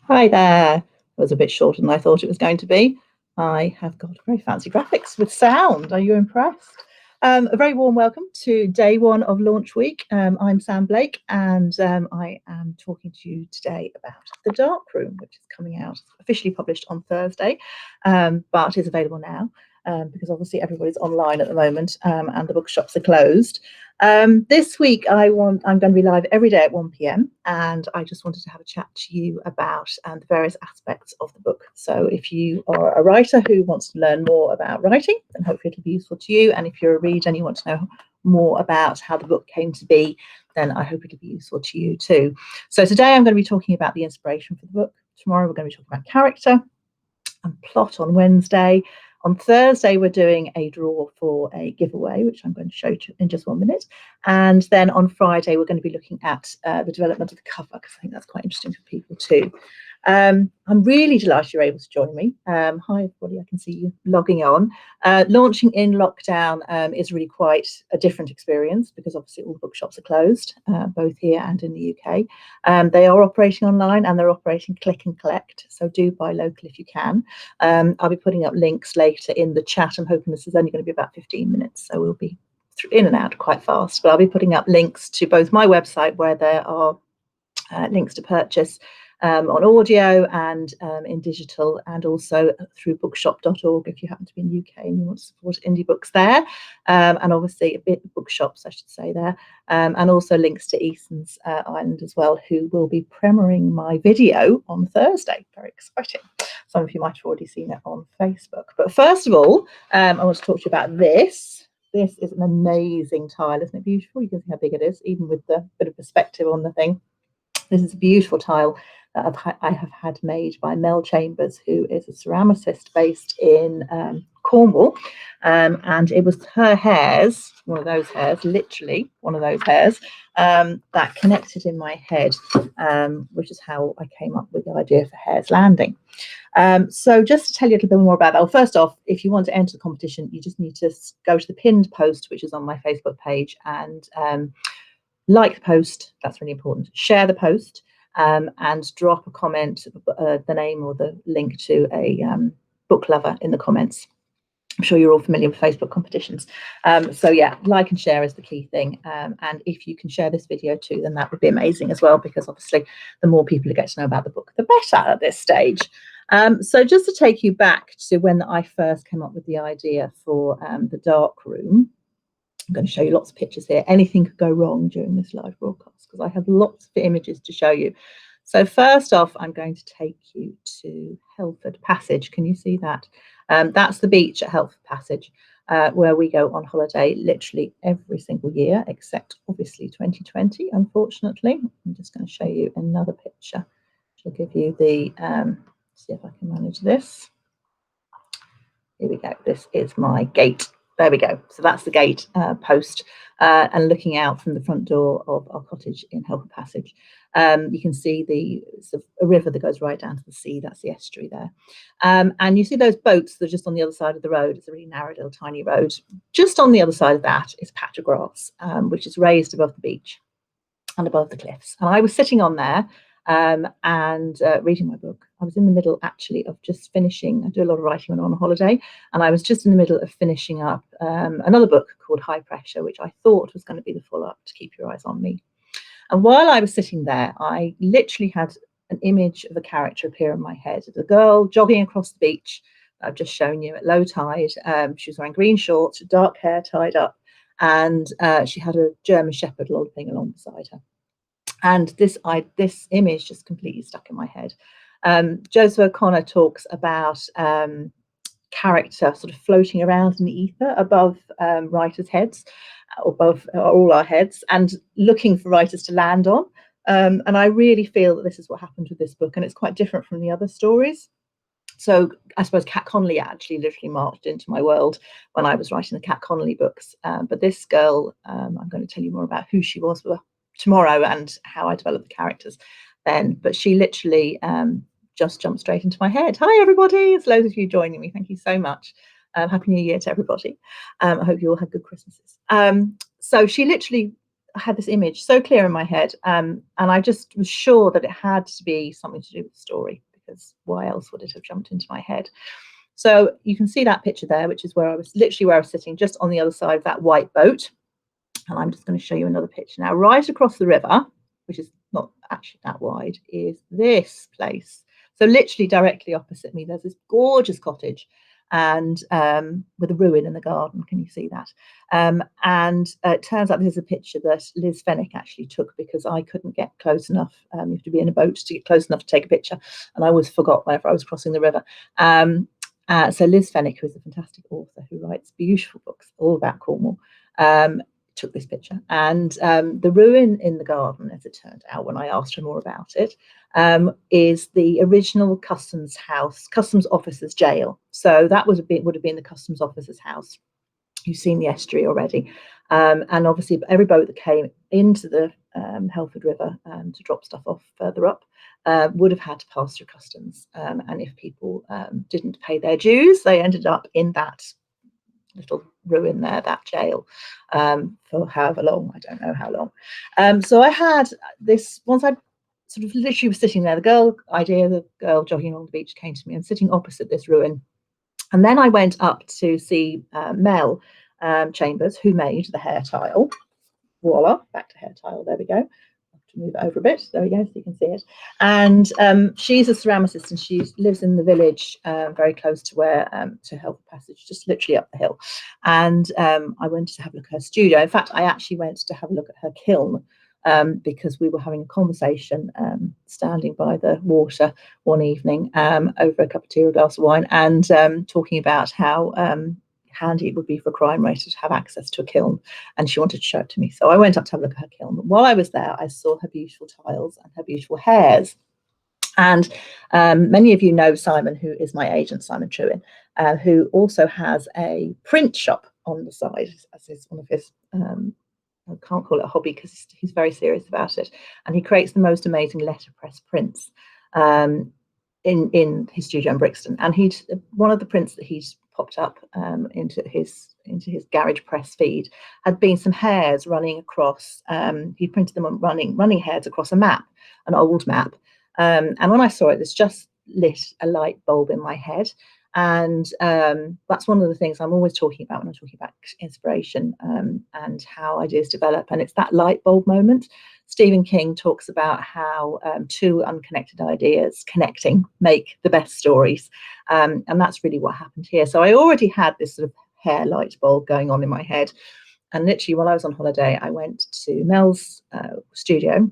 Hi there. It was a bit shorter than I thought it was going to be. I have got very fancy graphics with sound. Are you impressed? A very warm welcome to day one of launch week. I'm Sam Blake, and I am talking to you today about The Dark Room, which is coming out, officially published on Thursday, but is available now because obviously everybody's online at the moment and the bookshops are closed. This week I'm going to be live every day at 1 p.m. and I just wanted to have a chat to you about the various aspects of the book. So if you are a writer who wants to learn more about writing, then hopefully it'll be useful to you. And if you're a reader and you want to know more about how the book came to be, then I hope it'll be useful to you too. So today I'm going to be talking about the inspiration for the book. Tomorrow we're going to be talking about character and plot on Wednesday. On Thursday, we're doing a draw for a giveaway, which I'm going to show you in just 1 minute. And then on Friday, we're going to be looking at the development of the cover, because I think that's quite interesting for people too. I'm really delighted you're able to join me. Hi, everybody. I can see you logging on. Launching in lockdown is really quite a different experience because obviously all the bookshops are closed, both here and in the UK. They are operating online and they're operating click and collect. So do buy local if you can. I'll be putting up links later in the chat. I'm hoping this is only going to be about 15 minutes. So we'll be in and out quite fast. But I'll be putting up links to both my website where there are links to purchase on audio and in digital, and also through bookshop.org if you happen to be in the UK and you want to support indie books there, and obviously a bit of bookshops I should say there, and also links to Eason's Island as well, who will be premiering my video on Thursday. Very exciting. Some of you might have already seen it on Facebook. But first of all, I want to talk to you about this. This is an amazing tile, isn't it beautiful? You can see how big it is, even with the bit of perspective on the thing. This is a beautiful tile that I have had made by Mel Chambers, who is a ceramicist based in Cornwall. And it was her hairs, one of those hairs, literally one of those hairs, that connected in my head, which is how I came up with the idea for Hair's Landing. So just to tell you a little bit more about that, well, first off, if you want to enter the competition, you just need to go to the pinned post, which is on my Facebook page, and like the post. That's really important. Share the post and drop a comment, the name or the link to a book lover in the comments. I'm sure you're all familiar with Facebook competitions. So yeah, like and share is the key thing. And if you can share this video too, then that would be amazing as well, because obviously the more people who get to know about the book, the better at this stage. So just to take you back to when I first came up with the idea for The Dark Room, I'm going to show you lots of pictures here. Anything could go wrong during this live broadcast because I have lots of images to show you. So first off, I'm going to take you to Helford Passage. Can you see that? That's the beach at Helford Passage, where we go on holiday literally every single year, except obviously 2020, unfortunately. I'm just going to show you another picture, which will give you the, see if I can manage this. Here we go. This is my gate. There we go. So that's the gate post, and looking out from the front door of our cottage in Helford Passage. You can see a river that goes right down to the sea. That's the estuary there. And you see those boats that are just on the other side of the road. It's a really narrow little tiny road. Just on the other side of that is a patch of grass, which is raised above the beach and above the cliffs. And I was sitting on there and reading my book. I was in the middle actually of just finishing. I do a lot of writing when I'm on holiday, and I was just in the middle of finishing up another book called High Pressure, which I thought was going to be the follow-up to Keep Your Eyes on Me. And while I was sitting there, I literally had an image of a character appear in my head. The girl jogging across the beach that I've just shown you at low tide. She was wearing green shorts, dark hair tied up, and she had a German Shepherd lolloping along beside her. And this image just completely stuck in my head. Joseph O'Connor talks about character sort of floating around in the ether above writers' heads, above all our heads, and looking for writers to land on. And I really feel that this is what happened with this book, and it's quite different from the other stories. So I suppose Kat Connolly actually literally marched into my world when I was writing the Kat Connolly books. But this girl, I'm going to tell you more about who she was tomorrow and how I developed the characters then. But she literally just jumped straight into my head. Hi, everybody. It's loads of you joining me. Thank you so much. Happy New Year to everybody. I hope you all had good Christmases. So she literally had this image so clear in my head, and I just was sure that it had to be something to do with the story, because why else would it have jumped into my head? So you can see that picture there, which is where I was sitting, just on the other side of that white boat. And I'm just going to show you another picture now. Right across the river, which is not actually that wide, is this place. So literally directly opposite me, there's this gorgeous cottage, and with a ruin in the garden. Can you see that? And it turns out this is a picture that Liz Fenwick actually took, because I couldn't get close enough. You have to be in a boat to get close enough to take a picture, and I always forgot whenever I was crossing the river. So Liz Fenwick, who is a fantastic author who writes beautiful books all about Cornwall, took this picture. And the ruin in the garden, as it turned out when I asked her more about it, is the original customs officer's jail. So that would have been the customs officer's house. You've seen the estuary already. And obviously every boat that came into the Helford River to drop stuff off further up would have had to pass through customs. And if people didn't pay their dues, they ended up in that little ruin there, that jail, for however long, I don't know how long. So I had this, once I sort of literally was sitting there, the girl jogging along the beach came to me, and sitting opposite this ruin. And then I went up to see Mel Chambers, who made the hair tile. Voila, back to hair tile, there we go. To move it over a bit, there we go, so you can see it. And she's a ceramicist, and she lives in the village very close to where to Helford Passage, just literally up the hill. And I went to have a look at her studio. In fact, I actually went to have a look at her kiln, because we were having a conversation standing by the water one evening over a cup of tea or a glass of wine, and talking about how handy it would be for a crime writer to have access to a kiln, and she wanted to show it to me. So I went up to have a look at her kiln. But while I was there, I saw her beautiful tiles and her beautiful hairs. And many of you know Simon, who is my agent, Simon Truin, who also has a print shop on the side, as is one of his, I can't call it a hobby because he's very serious about it. And he creates the most amazing letterpress prints in his studio in Brixton. And one of the prints that he's popped up into his garage press feed had been some hairs running across. He printed them on running hairs across a map, an old map. And when I saw it, this just lit a light bulb in my head. And that's one of the things I'm always talking about when I'm talking about inspiration and how ideas develop. And it's that light bulb moment. Stephen King talks about how two unconnected ideas connecting make the best stories. And that's really what happened here. So I already had this sort of hair light bulb going on in my head. And literally while I was on holiday, I went to Mel's studio.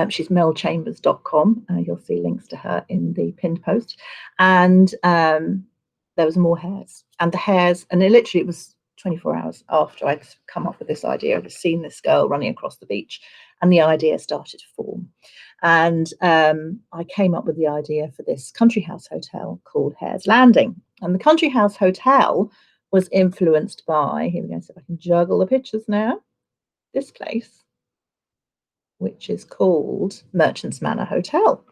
She's melchambers.com. You'll see links to her in the pinned post. And there was more hairs. And the hairs, and it was 24 hours after I'd come up with this idea. I'd seen this girl running across the beach, and the idea started to form. And I came up with the idea for this country house hotel called Hare's Landing. And the country house hotel was influenced by, here we go, see if I can juggle the pictures now, this place, which is called Merchant's Manor Hotel.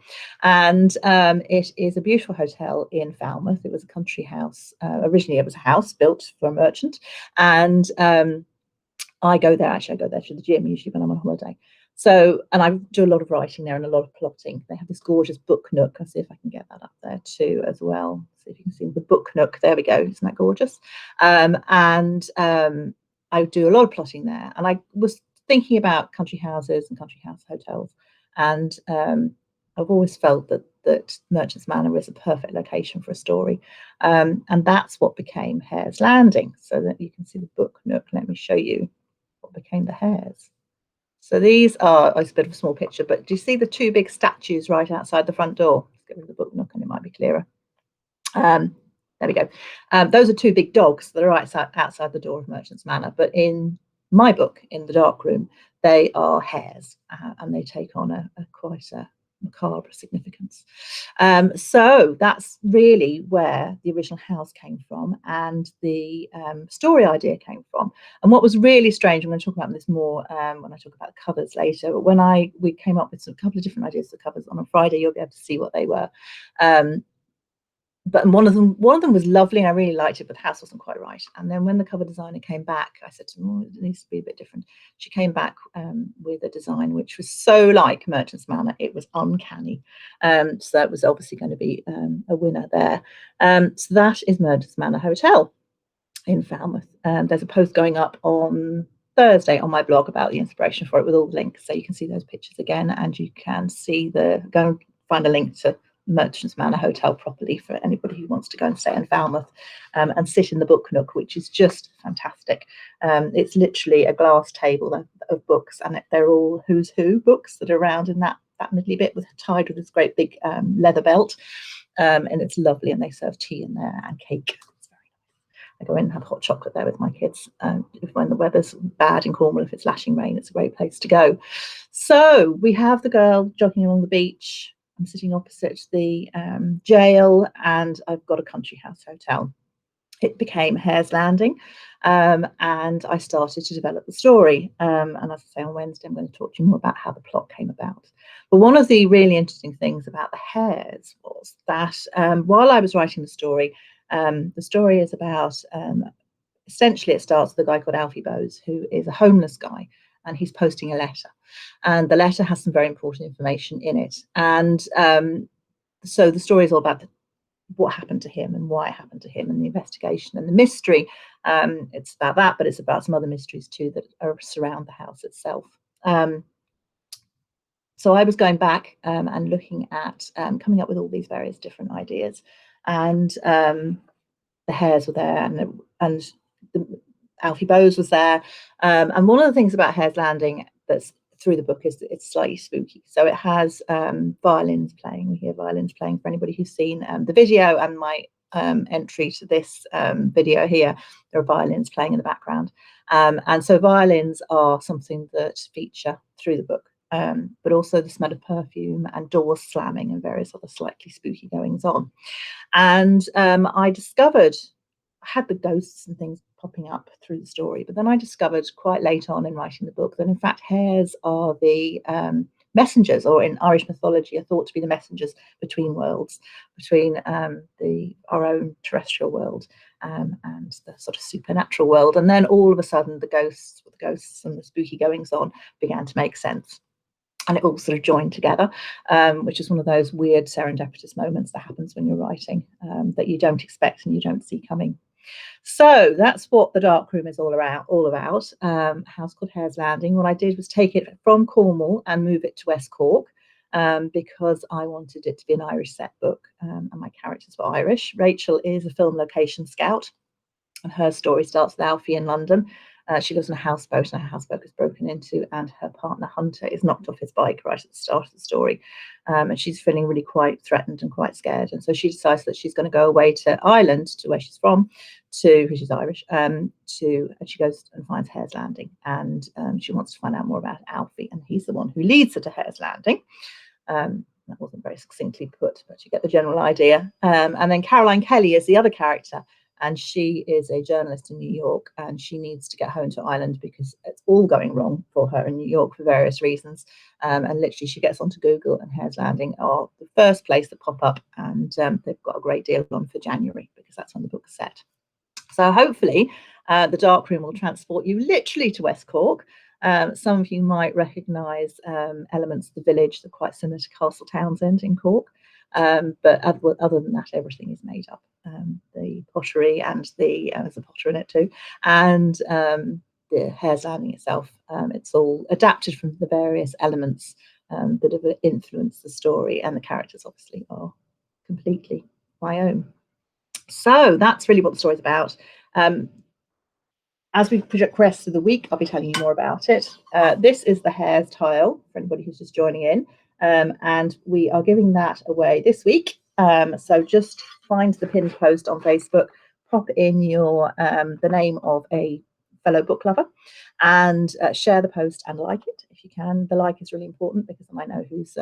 And it is a beautiful hotel in Falmouth. It was a country house. Originally, it was a house built for a merchant. And I go there to the gym, usually when I'm on holiday. So, and I do a lot of writing there and a lot of plotting. They have this gorgeous book nook. I'll see if I can get that up there too as well. See if you can see the book nook. There we go. Isn't that gorgeous? And I do a lot of plotting there. And I was thinking about country houses and country house hotels. And I've always felt that Merchant's Manor is a perfect location for a story. And that's what became Hare's Landing. So that you can see the book nook. Let me show you what became the hares. So these are, it's a bit of a small picture, but do you see the two big statues right outside the front door? Let's get rid of the book nook and it might be clearer. There we go. Those are two big dogs that are outside the door of Merchant's Manor. But in my book, in the dark room, they are hares, and they take on quite a macabre significance. So that's really where the original house came from, and the story idea came from. And what was really strange, I'm going to talk about this more when I talk about the covers later, but when we came up with a couple of different ideas for covers on a Friday, you'll be able to see what they were. but one of them was lovely, and I really liked it, but the house wasn't quite right. And then when the cover designer came back, I said to them, oh, it needs to be a bit different. She came back with a design which was so like Merchant's Manor, it was uncanny. So that was obviously going to be a winner there. So that is Merchant's Manor Hotel in Falmouth. There's a post going up on Thursday on my blog about the inspiration for it with all the links, so you can see those pictures again, and you can see go and find a link to Merchant's Manor Hotel properly for anybody who wants to go and stay in Falmouth and sit in the book nook, which is just fantastic. It's literally a glass table of books, and they're all who's who books that are around in that middly bit, tied with this great big leather belt, and it's lovely. And they serve tea in there and cake. I go in and have hot chocolate there with my kids. When the weather's bad in Cornwall, if it's lashing rain, it's a great place to go. So we have the girl jogging along the beach. I'm sitting opposite the jail, and I've got a country house hotel. It became Hare's Landing, and I started to develop the story. And as I say, on Wednesday, I'm going to talk to you more about how the plot came about. But one of the really interesting things about the hares was that while I was writing the story is about, essentially it starts with a guy called Alfie Bowes, who is a homeless guy, and he's posting a letter. And the letter has some very important information in it. And so the story is all about what happened to him and why it happened to him, and the investigation and the mystery. It's about that, but it's about some other mysteries too that surround the house itself. So I was going back and looking at coming up with all these various different ideas, and the hares were there, and Alfie Bowes was there. And one of the things about Hare's Landing that's through the book is that it's slightly spooky. So it has violins playing. We hear violins playing for anybody who's seen the video and my entry to this video here. There are violins playing in the background. And so violins are something that feature through the book. But also the smell of perfume and doors slamming and various other slightly spooky goings on. And I discovered, I had the ghosts and things popping up through the story, but then I discovered quite late on in writing the book that in fact hares are the messengers, or in Irish mythology are thought to be the messengers between worlds, between our own terrestrial world and the sort of supernatural world. And then all of a sudden the ghosts and the spooky goings on began to make sense. And it all sort of joined together, which is one of those weird serendipitous moments that happens when you're writing that you don't expect and you don't see coming. So that's what the dark room is all about. House called Hare's Landing. What I did was take it from Cornwall and move it to West Cork, because I wanted it to be an Irish set book, and my characters were Irish. Rachel is a film location scout, and her story starts with Alfie in London. She lives in a houseboat, and her houseboat is broken into, and her partner Hunter is knocked off his bike right at the start of the story. And she's feeling really quite threatened and quite scared. And so she decides that she's going to go away to Ireland, to where she's from, because she's Irish, and she goes and finds Hare's Landing. And she wants to find out more about Alfie, and he's the one who leads her to Hare's Landing. That wasn't very succinctly put, but you get the general idea. And then Caroline Kelly is the other character. And she is a journalist in New York, and she needs to get home to Ireland because it's all going wrong for her in New York for various reasons. And literally she gets onto Google, and Hare's Landing are the first place that pop up, and they've got a great deal on for January because that's when the book's set. So hopefully the dark room will transport you literally to West Cork. Some of you might recognise elements of the village that are quite similar to Castle Townsend in Cork. But other than that, everything is made up. The pottery and there's a potter in it too, and the Hare's Landing itself. It's all adapted from the various elements that have influenced the story, and the characters obviously are completely my own. So that's really what the story's about. As we progress through the week, I'll be telling you more about it. This is the hares tile for anybody who's just joining in, and we are giving that away this week. So just find the pinned post on Facebook, pop in your the name of a fellow book lover, and share the post and like it if you can. The like is really important because then I know who's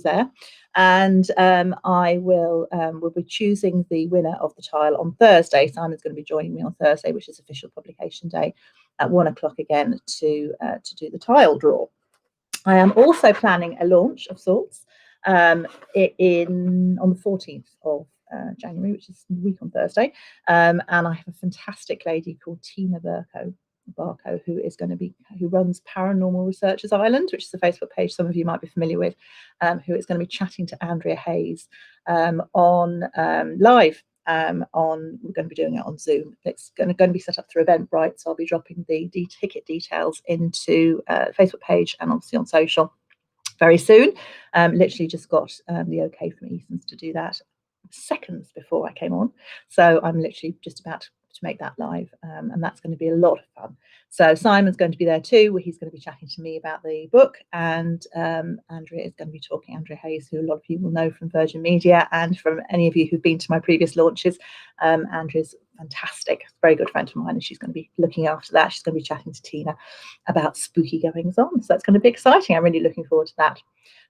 there. And I will be choosing the winner of the tile on Thursday. Simon's going to be joining me on Thursday, which is official publication day, at 1 o'clock again to do the tile draw. I am also planning a launch of sorts on the 14th of January, which is a week on Thursday. And I have a fantastic lady called Tina Barco, who runs Paranormal Researchers Ireland, which is a Facebook page some of you might be familiar with, who is going to be chatting to Andrea Hayes on live. We're going to be doing it on Zoom. It's going to be set up through Eventbrite, so I'll be dropping the ticket details into Facebook page and obviously on social very soon. Literally just got the okay from Ethan's to do that seconds before I came on, so I'm literally just about to make that live, and that's going to be a lot of fun. So Simon's going to be there too, where he's going to be chatting to me about the book, and Andrea is going to be talking. Andrea Hayes, who a lot of you will know from Virgin Media and from any of you who've been to my previous launches. Andrea's fantastic, very good friend of mine, and she's going to be looking after that. She's going to be chatting to Tina about spooky goings on, so that's going to be exciting. I'm really looking forward to that.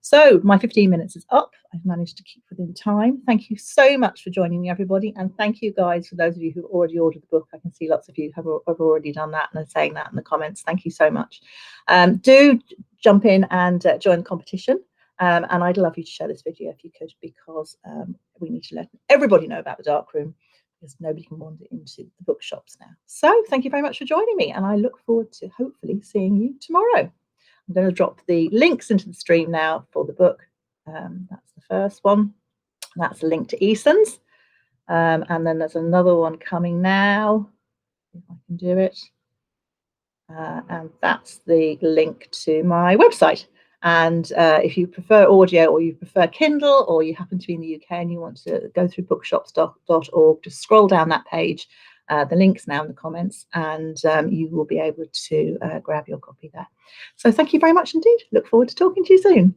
So my 15 minutes is up. I've managed to keep within time. Thank you so much for joining me, everybody. And thank you guys for those of you who've already ordered the book. I can see lots of you have already done that and are saying that in the comments. Thank you so much. Do jump in and join the competition. And I'd love you to share this video if you could, because we need to let everybody know about the dark room, because nobody can wander into the bookshops now. So thank you very much for joining me, and I look forward to hopefully seeing you tomorrow. I'm going to drop the links into the stream now for the book. That's the first one. That's a link to Eason's. And then there's another one coming now, if I can do it. And that's the link to my website. And if you prefer audio, or you prefer Kindle, or you happen to be in the UK and you want to go through bookshops.org, just scroll down that page. The link's now in the comments, and you will be able to grab your copy there. So thank you very much indeed. Look forward to talking to you soon.